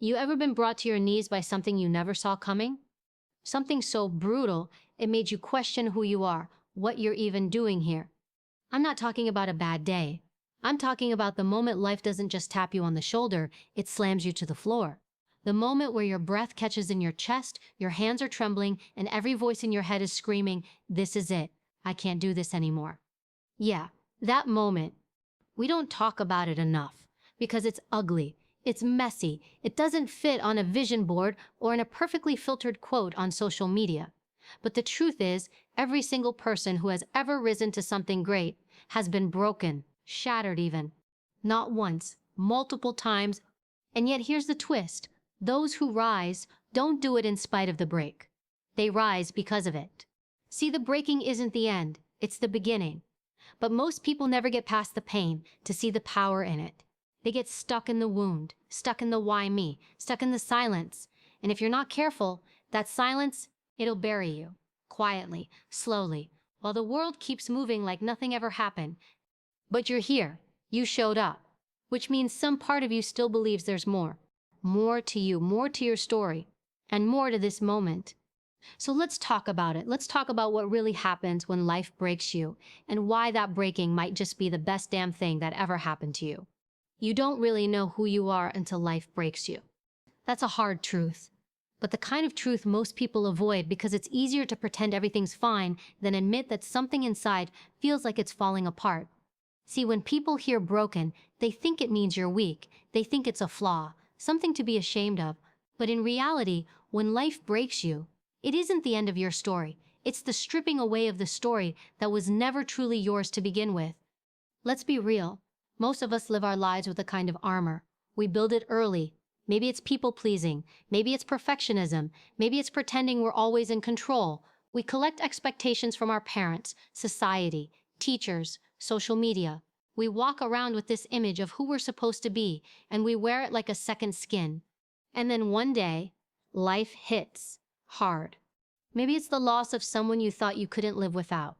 You ever been brought to your knees by something you never saw coming? Something so brutal, it made you question who you are, what you're even doing here. I'm not talking about a bad day. I'm talking about the moment life doesn't just tap you on the shoulder, it slams you to the floor. The moment where your breath catches in your chest, your hands are trembling, and every voice in your head is screaming, "This is it. I can't do this anymore." Yeah, that moment. We don't talk about it enough because it's ugly, it's messy, it doesn't fit on a vision board or in a perfectly filtered quote on social media. But the truth is, every single person who has ever risen to something great has been broken, shattered even. Not once, multiple times. And yet here's the twist. Those who rise don't do it in spite of the break. They rise because of it. See, the breaking isn't the end, it's the beginning. But most people never get past the pain to see the power in it. They get stuck in the wound, stuck in the why me, stuck in the silence. And if you're not careful, that silence, it'll bury you. Quietly, slowly, while the world keeps moving like nothing ever happened. But you're here. You showed up. Which means some part of you still believes there's more. More to you, more to your story, and more to this moment. So let's talk about it. Let's talk about what really happens when life breaks you and why that breaking might just be the best damn thing that ever happened to you. You don't really know who you are until life breaks you. That's a hard truth, but the kind of truth most people avoid because it's easier to pretend everything's fine than admit that something inside feels like it's falling apart. See, when people hear broken, they think it means you're weak. They think it's a flaw, something to be ashamed of. But in reality, when life breaks you, it isn't the end of your story. It's the stripping away of the story that was never truly yours to begin with. Let's be real. Most of us live our lives with a kind of armor. We build it early. Maybe it's people-pleasing. Maybe it's perfectionism. Maybe it's pretending we're always in control. We collect expectations from our parents, society, teachers, social media. We walk around with this image of who we're supposed to be, and we wear it like a second skin. And then one day, life hits. Hard. Maybe it's the loss of someone you thought you couldn't live without.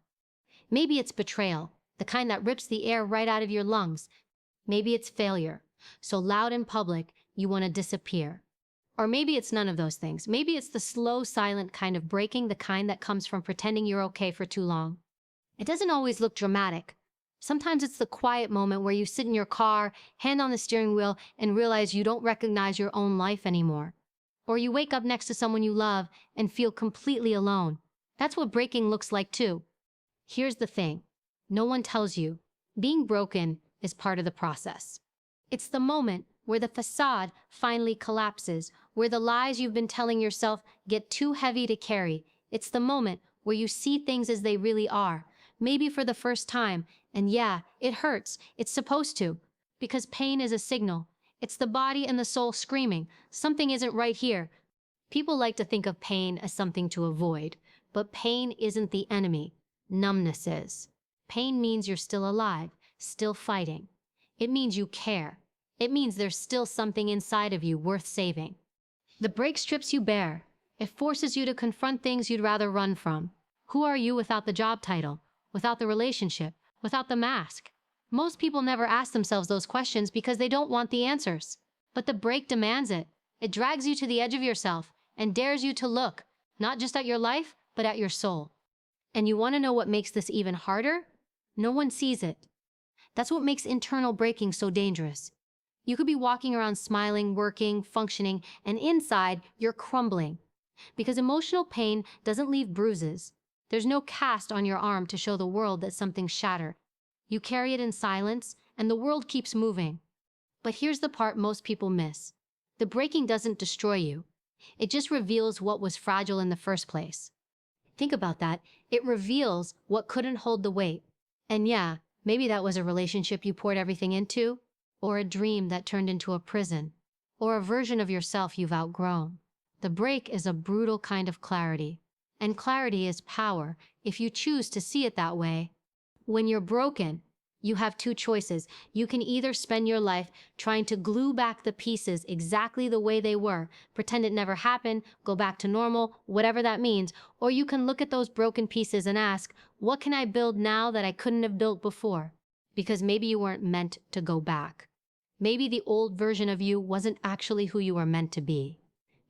Maybe it's betrayal, the kind that rips the air right out of your lungs. Maybe it's failure, so loud in public, you want to disappear. Or maybe it's none of those things. Maybe it's the slow, silent kind of breaking, the kind that comes from pretending you're okay for too long. It doesn't always look dramatic. Sometimes it's the quiet moment where you sit in your car, hand on the steering wheel, and realize you don't recognize your own life anymore. Or you wake up next to someone you love and feel completely alone. That's what breaking looks like too. Here's the thing. No one tells you. Being broken is part of the process. It's the moment where the facade finally collapses, where the lies you've been telling yourself get too heavy to carry. It's the moment where you see things as they really are, maybe for the first time. And yeah, it hurts. It's supposed to. Because pain is a signal. It's the body and the soul screaming, something isn't right here. People like to think of pain as something to avoid, but pain isn't the enemy. Numbness is. Pain means you're still alive, still fighting. It means you care. It means there's still something inside of you worth saving. The break strips you bare. It forces you to confront things you'd rather run from. Who are you without the job title, without the relationship, without the mask? Most people never ask themselves those questions because they don't want the answers. But the break demands it. It drags you to the edge of yourself and dares you to look, not just at your life, but at your soul. And you want to know what makes this even harder? No one sees it. That's what makes internal breaking so dangerous. You could be walking around smiling, working, functioning, and inside, you're crumbling. Because emotional pain doesn't leave bruises. There's no cast on your arm to show the world that something's shattered. You carry it in silence, and the world keeps moving. But here's the part most people miss. The breaking doesn't destroy you. It just reveals what was fragile in the first place. Think about that. It reveals what couldn't hold the weight. And yeah, maybe that was a relationship you poured everything into, or a dream that turned into a prison, or a version of yourself you've outgrown. The break is a brutal kind of clarity. And clarity is power, if you choose to see it that way. When you're broken, you have two choices. You can either spend your life trying to glue back the pieces exactly the way they were, pretend it never happened, go back to normal, whatever that means, or you can look at those broken pieces and ask, what can I build now that I couldn't have built before? Because maybe you weren't meant to go back. Maybe the old version of you wasn't actually who you were meant to be.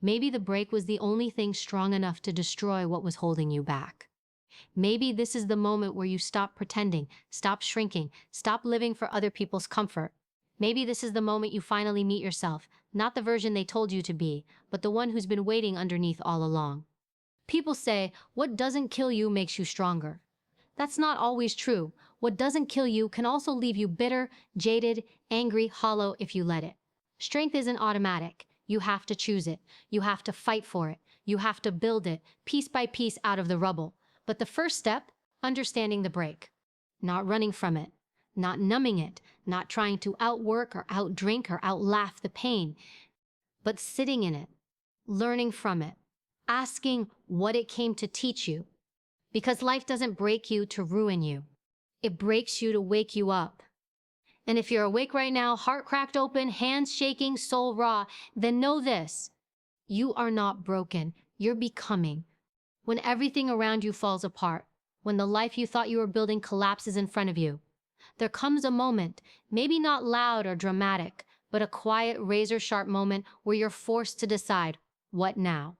Maybe the break was the only thing strong enough to destroy what was holding you back. Maybe this is the moment where you stop pretending, stop shrinking, stop living for other people's comfort. Maybe this is the moment you finally meet yourself, not the version they told you to be, but the one who's been waiting underneath all along. People say, what doesn't kill you makes you stronger. That's not always true. What doesn't kill you can also leave you bitter, jaded, angry, hollow if you let it. Strength isn't automatic. You have to choose it. You have to fight for it. You have to build it, piece by piece out of the rubble. But the first step, understanding the break. Not running from it. Not numbing it. Not trying to outwork or outdrink or outlaugh the pain. But sitting in it. Learning from it. Asking what it came to teach you. Because life doesn't break you to ruin you. It breaks you to wake you up. And if you're awake right now, heart cracked open, hands shaking, soul raw, then know this. You are not broken. You're becoming. When everything around you falls apart, when the life you thought you were building collapses in front of you, there comes a moment, maybe not loud or dramatic, but a quiet, razor-sharp moment where you're forced to decide, what now?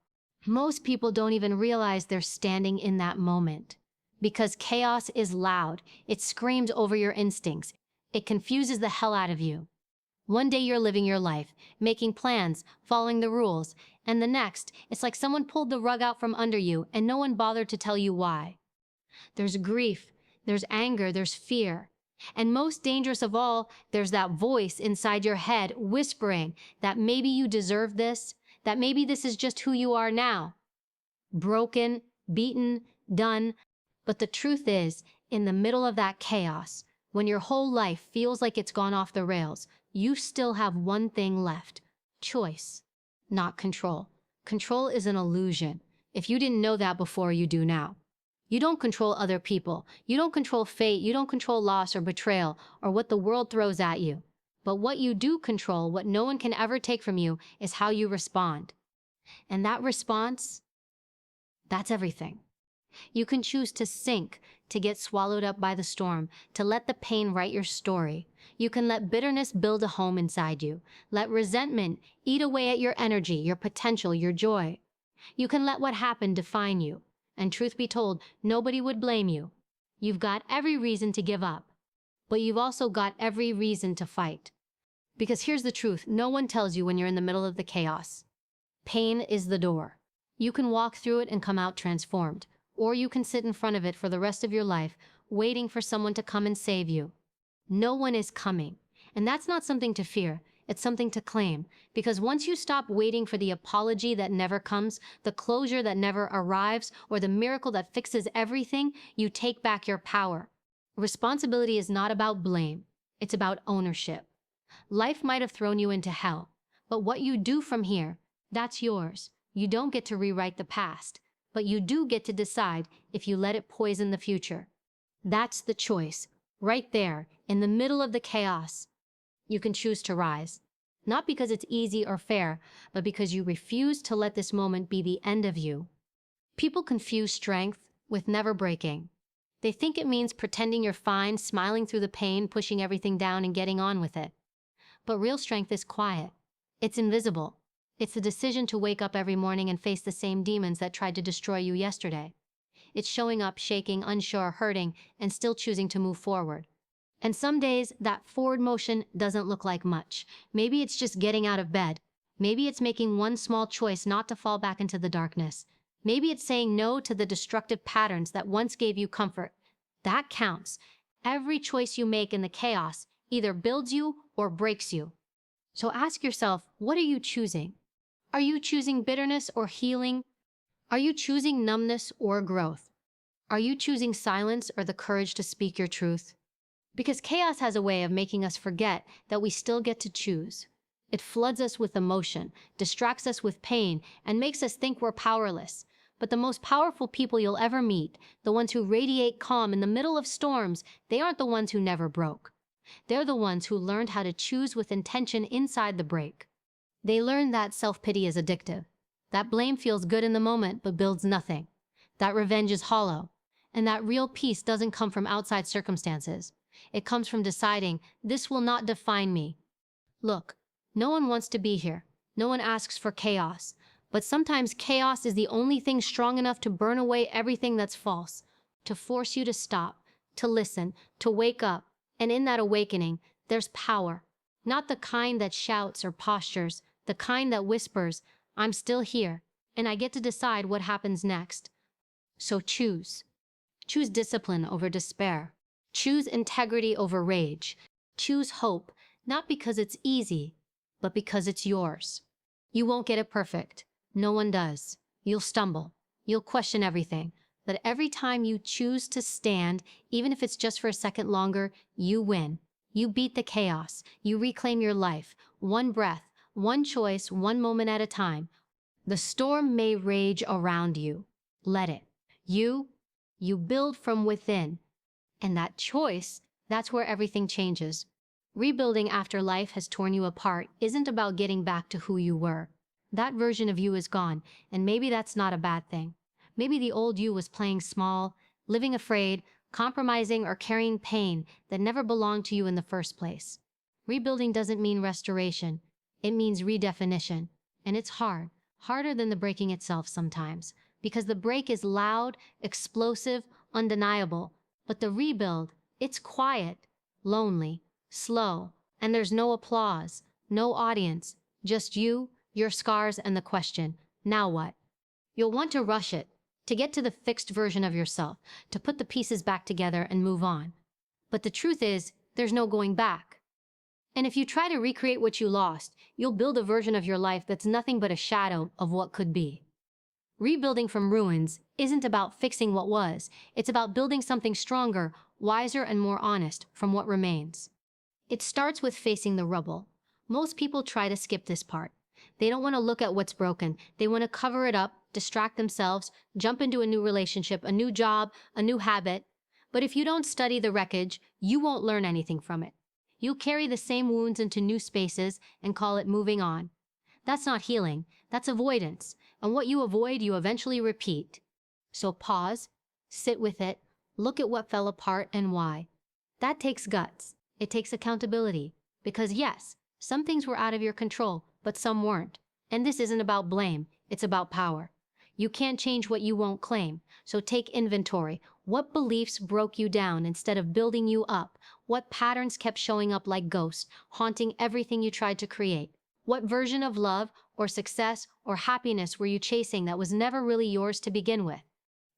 Most people don't even realize they're standing in that moment. Because chaos is loud. It screams over your instincts. It confuses the hell out of you. One day you're living your life, making plans, following the rules, and the next, it's like someone pulled the rug out from under you and no one bothered to tell you why. There's grief, there's anger, there's fear. And most dangerous of all, there's that voice inside your head whispering that maybe you deserve this, that maybe this is just who you are now. Broken, beaten, done. But the truth is, in the middle of that chaos, when your whole life feels like it's gone off the rails, you still have one thing left: choice, not control. Control is an illusion. If you didn't know that before, you do now. You don't control other people. You don't control fate. You don't control loss or betrayal or what the world throws at you. But what you do control, what no one can ever take from you, is how you respond. And that response, that's everything. You can choose to sink, to get swallowed up by the storm, to let the pain write your story. You can let bitterness build a home inside you. Let resentment eat away at your energy, your potential, your joy. You can let what happened define you. And truth be told, nobody would blame you. You've got every reason to give up. But you've also got every reason to fight. Because here's the truth, no one tells you when you're in the middle of the chaos. Pain is the door. You can walk through it and come out transformed. Or you can sit in front of it for the rest of your life, waiting for someone to come and save you. No one is coming. And that's not something to fear. It's something to claim. Because once you stop waiting for the apology that never comes, the closure that never arrives, or the miracle that fixes everything, you take back your power. Responsibility is not about blame. It's about ownership. Life might have thrown you into hell, but what you do from here, that's yours. You don't get to rewrite the past, but you do get to decide if you let it poison the future. That's the choice, right there, in the middle of the chaos. You can choose to rise, not because it's easy or fair, but because you refuse to let this moment be the end of you. People confuse strength with never breaking. They think it means pretending you're fine, smiling through the pain, pushing everything down and getting on with it. But real strength is quiet. It's invisible. It's the decision to wake up every morning and face the same demons that tried to destroy you yesterday. It's showing up, shaking, unsure, hurting, and still choosing to move forward. And some days, that forward motion doesn't look like much. Maybe it's just getting out of bed. Maybe it's making one small choice not to fall back into the darkness. Maybe it's saying no to the destructive patterns that once gave you comfort. That counts. Every choice you make in the chaos either builds you or breaks you. So ask yourself, what are you choosing? Are you choosing bitterness or healing? Are you choosing numbness or growth? Are you choosing silence or the courage to speak your truth? Because chaos has a way of making us forget that we still get to choose. It floods us with emotion, distracts us with pain, and makes us think we're powerless. But the most powerful people you'll ever meet, the ones who radiate calm in the middle of storms, they aren't the ones who never broke. They're the ones who learned how to choose with intention inside the break. They learned that self-pity is addictive, that blame feels good in the moment but builds nothing, that revenge is hollow, and that real peace doesn't come from outside circumstances. It comes from deciding, this will not define me. Look, no one wants to be here. No one asks for chaos. But sometimes chaos is the only thing strong enough to burn away everything that's false, to force you to stop, to listen, to wake up. And in that awakening, there's power. Not the kind that shouts or postures, the kind that whispers, I'm still here, and I get to decide what happens next. So choose. Choose discipline over despair. Choose integrity over rage. Choose hope, not because it's easy, but because it's yours. You won't get it perfect. No one does. You'll stumble. You'll question everything. But every time you choose to stand, even if it's just for a second longer, you win. You beat the chaos. You reclaim your life. One breath, one choice, one moment at a time. The storm may rage around you. Let it. You build from within. And that choice, that's where everything changes. Rebuilding after life has torn you apart isn't about getting back to who you were. That version of you is gone, and maybe that's not a bad thing. Maybe the old you was playing small, living afraid, compromising, or carrying pain that never belonged to you in the first place. Rebuilding doesn't mean restoration. It means redefinition. And it's hard, harder than the breaking itself sometimes, because the break is loud, explosive, undeniable. But the rebuild, it's quiet, lonely, slow, and there's no applause, no audience, just you, your scars, and the question, now what? You'll want to rush it, to get to the fixed version of yourself, to put the pieces back together and move on. But the truth is, there's no going back. And if you try to recreate what you lost, you'll build a version of your life that's nothing but a shadow of what could be. Rebuilding from ruins isn't about fixing what was, it's about building something stronger, wiser, and more honest from what remains. It starts with facing the rubble. Most people try to skip this part. They don't want to look at what's broken. They want to cover it up, distract themselves, jump into a new relationship, a new job, a new habit. But if you don't study the wreckage, you won't learn anything from it. You'll carry the same wounds into new spaces and call it moving on. That's not healing, that's avoidance. And what you avoid, you eventually repeat. So pause, sit with it, look at what fell apart and why. That takes guts. It takes accountability. Because yes, some things were out of your control, but some weren't. And this isn't about blame, it's about power. You can't change what you won't claim, so take inventory. What beliefs broke you down instead of building you up? What patterns kept showing up like ghosts, haunting everything you tried to create? What version of love or success or happiness were you chasing that was never really yours to begin with?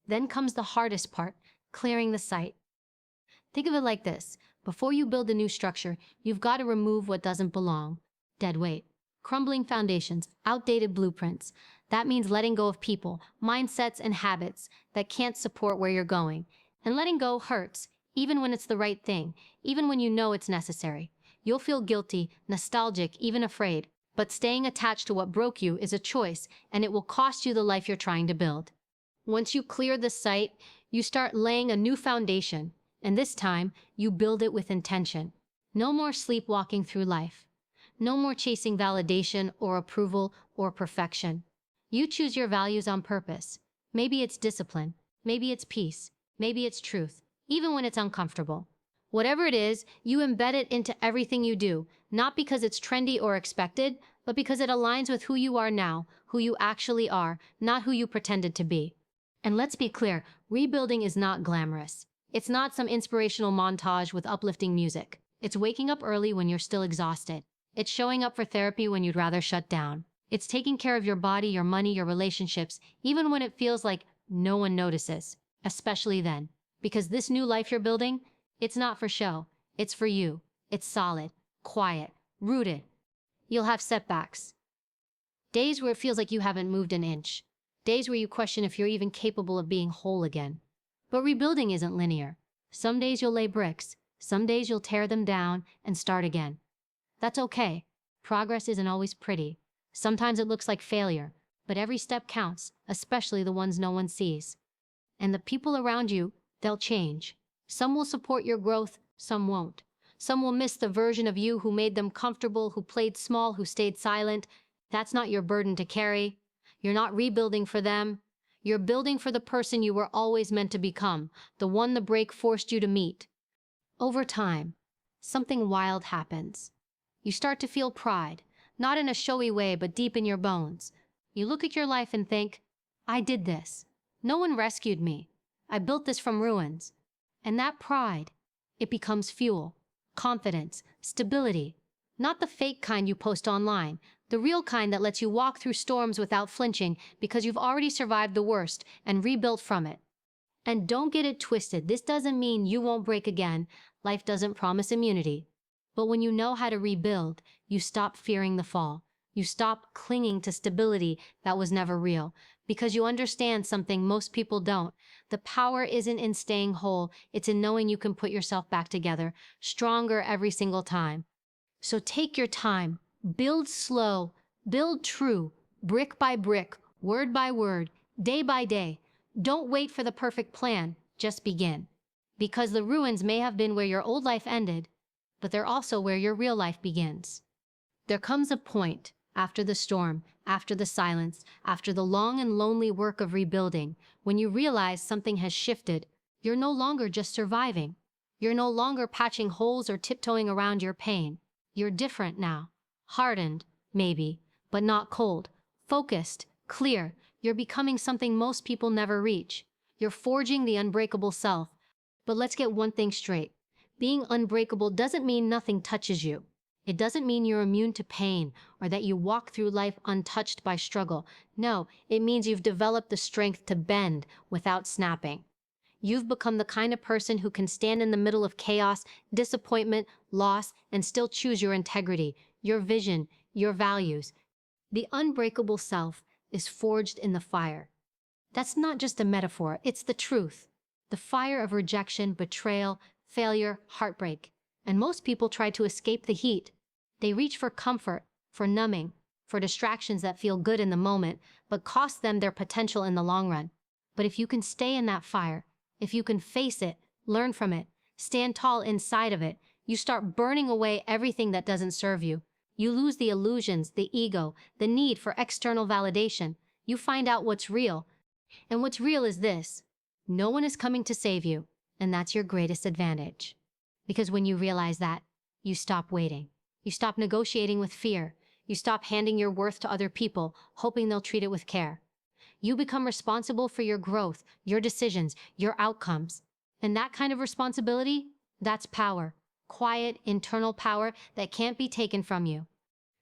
Then comes the hardest part, clearing the site. Think of it like this. Before you build a new structure, you've got to remove what doesn't belong. Dead weight, crumbling foundations, outdated blueprints. That means letting go of people, mindsets, and habits that can't support where you're going. And letting go hurts, even when it's the right thing, even when you know it's necessary. You'll feel guilty, nostalgic, even afraid. But staying attached to what broke you is a choice, and it will cost you the life you're trying to build. Once you clear the site, you start laying a new foundation. And this time, you build it with intention. No more sleepwalking through life. No more chasing validation or approval or perfection. You choose your values on purpose. Maybe it's discipline. Maybe it's peace. Maybe it's truth, even when it's uncomfortable. Whatever it is, you embed it into everything you do, not because it's trendy or expected, but because it aligns with who you are now, who you actually are, not who you pretended to be. And let's be clear, rebuilding is not glamorous. It's not some inspirational montage with uplifting music. It's waking up early when you're still exhausted. It's showing up for therapy when you'd rather shut down. It's taking care of your body, your money, your relationships, even when it feels like no one notices, especially then. Because this new life you're building, it's not for show. It's for you. It's solid, quiet, rooted. You'll have setbacks. Days where it feels like you haven't moved an inch. Days where you question if you're even capable of being whole again. But rebuilding isn't linear. Some days you'll lay bricks. Some days you'll tear them down and start again. That's okay. Progress isn't always pretty. Sometimes it looks like failure, but every step counts, especially the ones no one sees. And the people around you, they'll change. Some will support your growth, some won't. Some will miss the version of you who made them comfortable, who played small, who stayed silent. That's not your burden to carry. You're not rebuilding for them. You're building for the person you were always meant to become, the one the break forced you to meet. Over time, something wild happens. You start to feel pride, not in a showy way, but deep in your bones. You look at your life and think, I did this. No one rescued me. I built this from ruins. And that pride, it becomes fuel, confidence, stability. Not the fake kind you post online, the real kind that lets you walk through storms without flinching because you've already survived the worst and rebuilt from it. And don't get it twisted, this doesn't mean you won't break again. Life doesn't promise immunity. But when you know how to rebuild, you stop fearing the fall. You stop clinging to stability that was never real, because you understand something most people don't. The power isn't in staying whole, it's in knowing you can put yourself back together, stronger every single time. So take your time, build slow, build true, brick by brick, word by word, day by day. Don't wait for the perfect plan, just begin. Because the ruins may have been where your old life ended, but they're also where your real life begins. There comes a point, after the storm, after the silence, after the long and lonely work of rebuilding, when you realize something has shifted. You're no longer just surviving. You're no longer patching holes or tiptoeing around your pain. You're different now. Hardened, maybe, but not cold. Focused, clear. You're becoming something most people never reach. You're forging the unbreakable self. But let's get one thing straight. Being unbreakable doesn't mean nothing touches you. It doesn't mean you're immune to pain or that you walk through life untouched by struggle. No, it means you've developed the strength to bend without snapping. You've become the kind of person who can stand in the middle of chaos, disappointment, loss, and still choose your integrity, your vision, your values. The unbreakable self is forged in the fire. That's not just a metaphor, it's the truth. The fire of rejection, betrayal, failure, heartbreak. And most people try to escape the heat. They reach for comfort, for numbing, for distractions that feel good in the moment, but cost them their potential in the long run. But if you can stay in that fire, if you can face it, learn from it, stand tall inside of it, you start burning away everything that doesn't serve you. You lose the illusions, the ego, the need for external validation. You find out what's real. And what's real is this: no one is coming to save you, and that's your greatest advantage. Because when you realize that, you stop waiting. You stop negotiating with fear. You stop handing your worth to other people, hoping they'll treat it with care. You become responsible for your growth, your decisions, your outcomes. And that kind of responsibility, that's power. Quiet, internal power that can't be taken from you.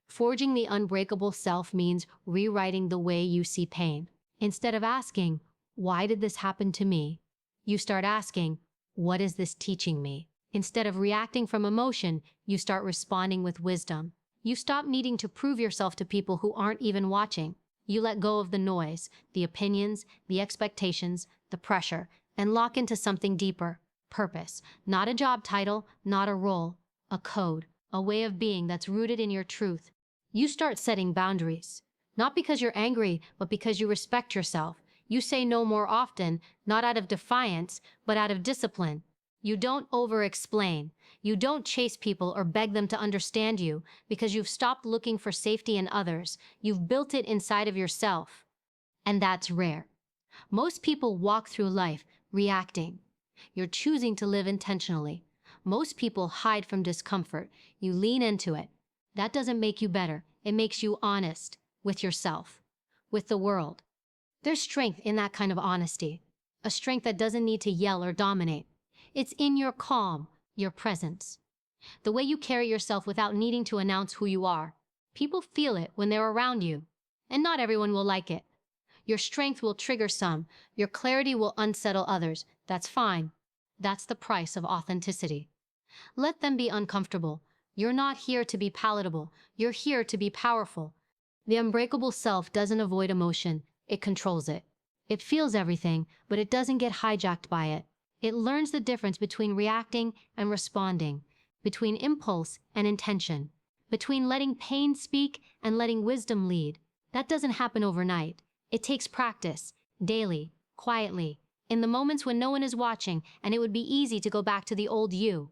Forging the unbreakable self means rewriting the way you see pain. Instead of asking, why did this happen to me? You start asking, what is this teaching me? Instead of reacting from emotion, you start responding with wisdom. You stop needing to prove yourself to people who aren't even watching. You let go of the noise, the opinions, the expectations, the pressure, and lock into something deeper. Purpose. Not a job title, not a role. A code. A way of being that's rooted in your truth. You start setting boundaries. Not because you're angry, but because you respect yourself. You say no more often, not out of defiance, but out of discipline. You don't over-explain. You don't chase people or beg them to understand you because you've stopped looking for safety in others. You've built it inside of yourself. And that's rare. Most people walk through life reacting. You're choosing to live intentionally. Most people hide from discomfort. You lean into it. That doesn't make you better. It makes you honest with yourself, with the world. There's strength in that kind of honesty. A strength that doesn't need to yell or dominate. It's in your calm, your presence. The way you carry yourself without needing to announce who you are. People feel it when they're around you, and not everyone will like it. Your strength will trigger some. Your clarity will unsettle others. That's fine. That's the price of authenticity. Let them be uncomfortable. You're not here to be palatable. You're here to be powerful. The unbreakable self doesn't avoid emotion. It controls it. It feels everything, but it doesn't get hijacked by it. It learns the difference between reacting and responding, between impulse and intention, between letting pain speak and letting wisdom lead. That doesn't happen overnight. It takes practice, daily, quietly, in the moments when no one is watching, and it would be easy to go back to the old you.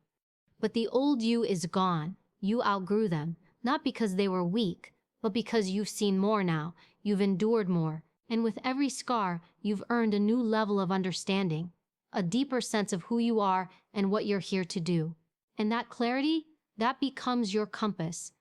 But the old you is gone. You outgrew them, not because they were weak, but because you've seen more now, you've endured more, and with every scar, you've earned a new level of understanding. A deeper sense of who you are and what you're here to do. And that clarity, that becomes your compass,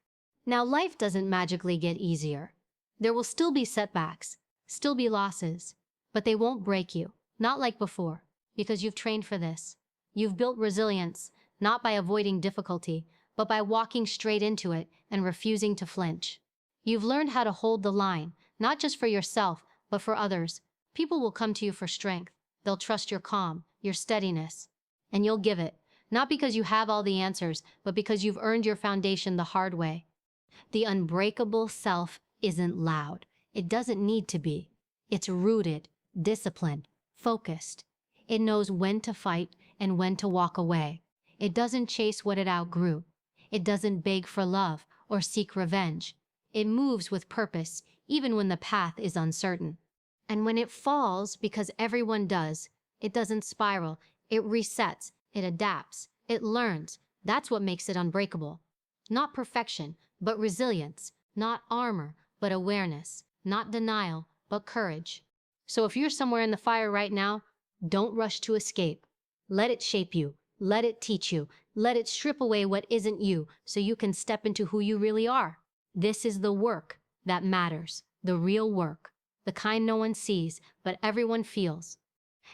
Now, life doesn't magically get easier. There will still be setbacks, still be losses, but they won't break you, not like before, because you've trained for this. You've built resilience, not by avoiding difficulty, but by walking straight into it and refusing to flinch. You've learned how to hold the line, not just for yourself, but for others. People will come to you for strength. They'll trust your calm, your steadiness, and you'll give it, not because you have all the answers, but because you've earned your foundation the hard way. The unbreakable self isn't loud. It doesn't need to be. It's rooted, disciplined, focused. It knows when to fight and when to walk away. It doesn't chase what it outgrew. It doesn't beg for love or seek revenge. It moves with purpose, even when the path is uncertain. And when it falls, because everyone does, it doesn't spiral. It resets. It adapts. It learns. That's what makes it unbreakable. Not perfection, but resilience. Not armor, but awareness. Not denial, but courage. So if you're somewhere in the fire right now, don't rush to escape. Let it shape you. Let it teach you. Let it strip away what isn't you so you can step into who you really are. This is the work that matters, the real work, the kind no one sees, but everyone feels.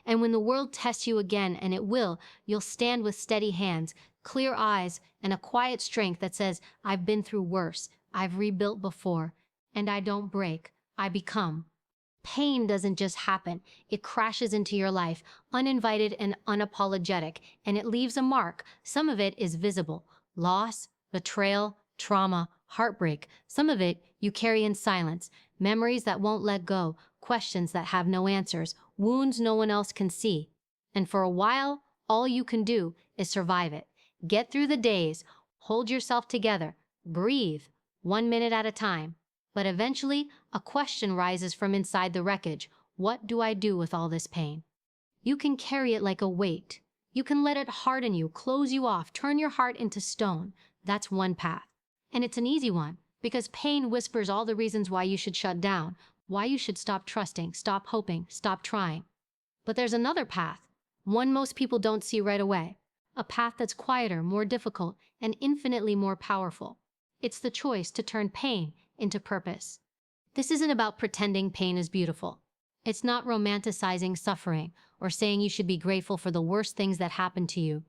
And when the world tests you again, and it will, you'll stand with steady hands, clear eyes, and a quiet strength that says, I've been through worse, I've rebuilt before, and I don't break, I become. Pain doesn't just happen, it crashes into your life, uninvited and unapologetic, and it leaves a mark. Some of it is visible: loss, betrayal, trauma, heartbreak. Some of it you carry in silence, memories that won't let go, questions that have no answers, wounds no one else can see. And for a while, all you can do is survive it. Get through the days, hold yourself together, breathe, 1 minute at a time. But eventually, a question rises from inside the wreckage. What do I do with all this pain? You can carry it like a weight. You can let it harden you, close you off, turn your heart into stone. That's one path. And it's an easy one, because pain whispers all the reasons why you should shut down, why you should stop trusting, stop hoping, stop trying. But there's another path, one most people don't see right away. A path that's quieter, more difficult, and infinitely more powerful. It's the choice to turn pain into purpose. This isn't about pretending pain is beautiful. It's not romanticizing suffering or saying you should be grateful for the worst things that happen to you.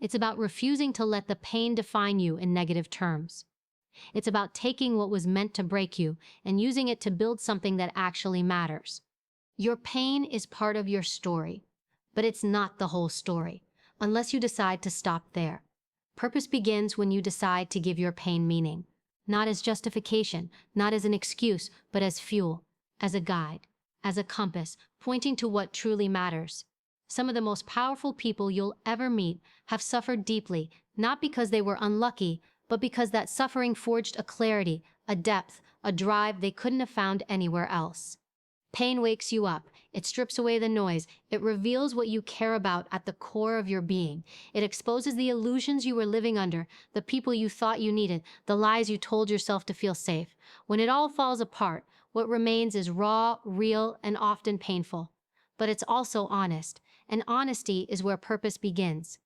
It's about refusing to let the pain define you in negative terms. It's about taking what was meant to break you and using it to build something that actually matters. Your pain is part of your story, but it's not the whole story, unless you decide to stop there. Purpose begins when you decide to give your pain meaning. Not as justification, not as an excuse, but as fuel, as a guide, as a compass, pointing to what truly matters. Some of the most powerful people you'll ever meet have suffered deeply, not because they were unlucky, but because that suffering forged a clarity, a depth, a drive they couldn't have found anywhere else. Pain wakes you up. It strips away the noise. It reveals what you care about at the core of your being. It exposes the illusions you were living under, the people you thought you needed, the lies you told yourself to feel safe. When it all falls apart, what remains is raw, real, and often painful. But it's also honest, and honesty is where purpose begins.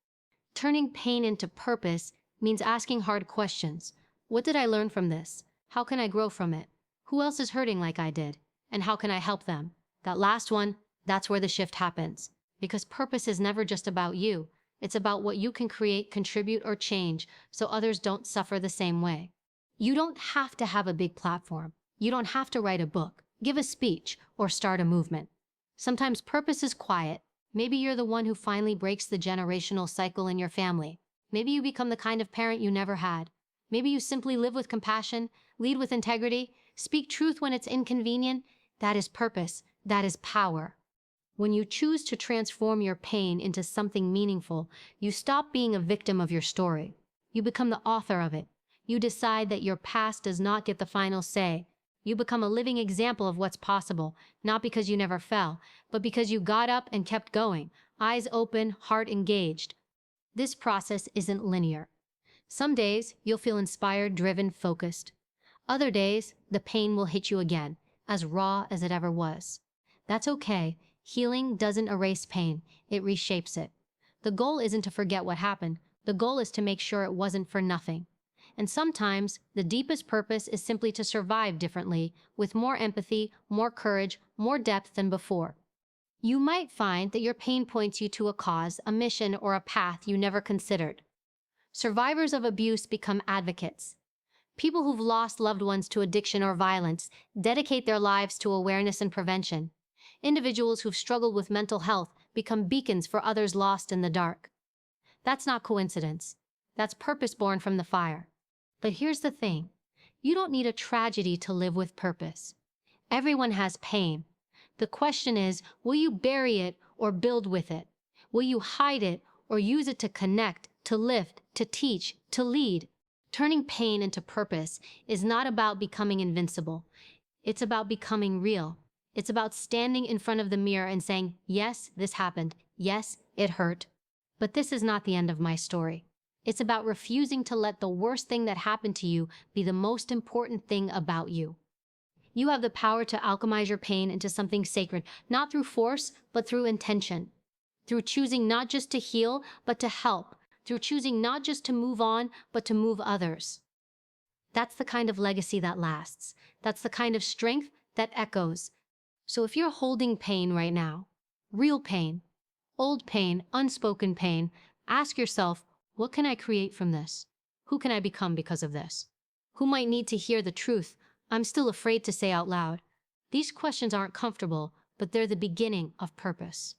Turning pain into purpose means asking hard questions. What did I learn from this? How can I grow from it? Who else is hurting like I did? And how can I help them? That last one, that's where the shift happens. Because purpose is never just about you. It's about what you can create, contribute, or change so others don't suffer the same way. You don't have to have a big platform. You don't have to write a book, give a speech, or start a movement. Sometimes purpose is quiet. Maybe you're the one who finally breaks the generational cycle in your family. Maybe you become the kind of parent you never had. Maybe you simply live with compassion, lead with integrity, speak truth when it's inconvenient. That is purpose. That is power. When you choose to transform your pain into something meaningful, you stop being a victim of your story. You become the author of it. You decide that your past does not get the final say. You become a living example of what's possible, not because you never fell, but because you got up and kept going, eyes open, heart engaged. This process isn't linear. Some days, you'll feel inspired, driven, focused. Other days, the pain will hit you again, as raw as it ever was. That's okay. Healing doesn't erase pain, it reshapes it. The goal isn't to forget what happened. The goal is to make sure it wasn't for nothing. And sometimes the deepest purpose is simply to survive differently, with more empathy, more courage, more depth than before. You might find that your pain points you to a cause, a mission, or a path you never considered. Survivors of abuse become advocates. People who've lost loved ones to addiction or violence dedicate their lives to awareness and prevention. Individuals who've struggled with mental health become beacons for others lost in the dark. That's not coincidence. That's purpose born from the fire. But here's the thing. You don't need a tragedy to live with purpose. Everyone has pain. The question is, will you bury it or build with it? Will you hide it or use it to connect, to lift, to teach, to lead? Turning pain into purpose is not about becoming invincible. It's about becoming real. It's about standing in front of the mirror and saying, yes, this happened. Yes, it hurt. But this is not the end of my story. It's about refusing to let the worst thing that happened to you be the most important thing about you. You have the power to alchemize your pain into something sacred, not through force, but through intention. Through choosing not just to heal, but to help. Through choosing not just to move on, but to move others. That's the kind of legacy that lasts. That's the kind of strength that echoes. So if you're holding pain right now, real pain, old pain, unspoken pain, ask yourself, what can I create from this? Who can I become because of this? Who might need to hear the truth I'm still afraid to say out loud? These questions aren't comfortable, but they're the beginning of purpose.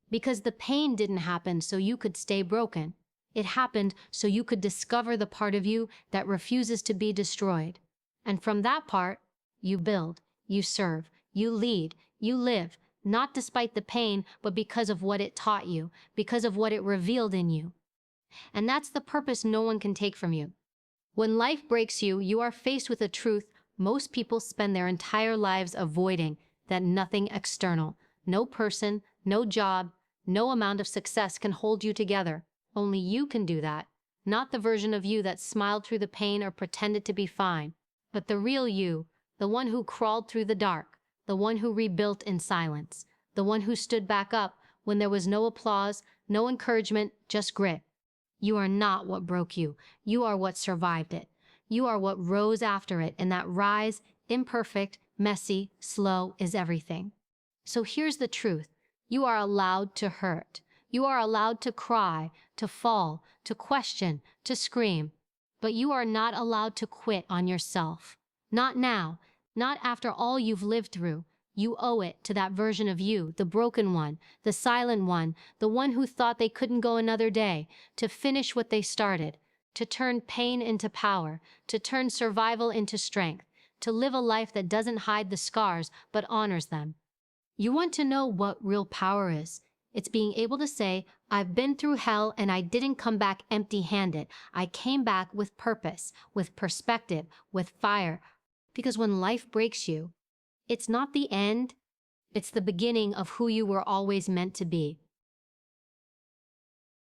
Because the pain didn't happen so you could stay broken. It happened so you could discover the part of you that refuses to be destroyed. And from that part, you build, you serve, you lead, you live, not despite the pain, but because of what it taught you, because of what it revealed in you. And that's the purpose no one can take from you. When life breaks you, you are faced with a truth most people spend their entire lives avoiding, that nothing external, no person, no job, no amount of success can hold you together. Only you can do that. Not the version of you that smiled through the pain or pretended to be fine, but the real you, the one who crawled through the dark, the one who rebuilt in silence, the one who stood back up when there was no applause, no encouragement, just grit. You are not what broke you. You are what survived it. You are what rose after it, and that rise, imperfect, messy, slow, is everything. So here's the truth. You are allowed to hurt. You are allowed to cry, to fall, to question, to scream. But you are not allowed to quit on yourself. Not now. Not after all you've lived through. You owe it to that version of you, the broken one, the silent one, the one who thought they couldn't go another day, to finish what they started, to turn pain into power, to turn survival into strength, to live a life that doesn't hide the scars but honors them. You want to know what real power is? It's being able to say, I've been through hell and I didn't come back empty-handed. I came back with purpose, with perspective, with fire. Because when life breaks you, it's not the end, it's the beginning of who you were always meant to be.